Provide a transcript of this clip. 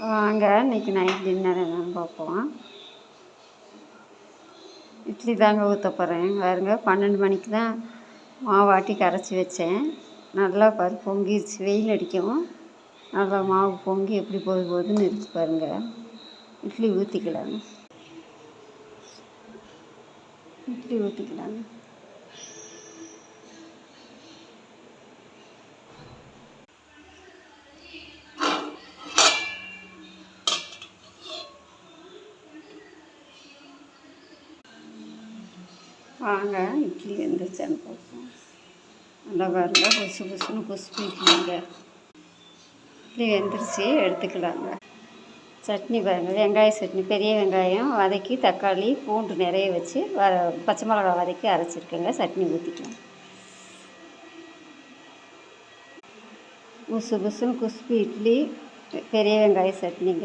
வாங்க இன்றைக்கி night dinner என்னென்னு பார்ப்போம். இட்லி தாங்க ஊற்ற போகிறேன். பாருங்க 12 மணிக்கு தான் மாவாட்டி கரைச்சி வச்சேன். நல்லா பொங்கிடுச்சு. வெயில் அடிக்கவும் நல்லா மாவு பொங்கி எப்படி போகுதுன்னு இருக்கு பாருங்கள். இட்லி ஊற்றிக்கலாங்க. வாங்க இட்லி வெந்துருச்சான்னு பார்ப்போம். நல்லா பாருங்க புதுசு புதுசுன்னு குஸ்பு இட்லிங்க. இட்லி வெந்துருச்சு, எடுத்துக்கலாங்க. சட்னி பாருங்கள், வெங்காய சட்னி. பெரிய வெங்காயம் வதக்கி தக்காளி பூண்டு நிறைய வச்சு பச்சை மிளகா வதக்கி அரைச்சிருக்கேங்க. சட்னி ஊற்றிக்கலாம். புதுசு புதுசுன்னு குஸ்பு இட்லி, பெரிய வெங்காய சட்னிங்க.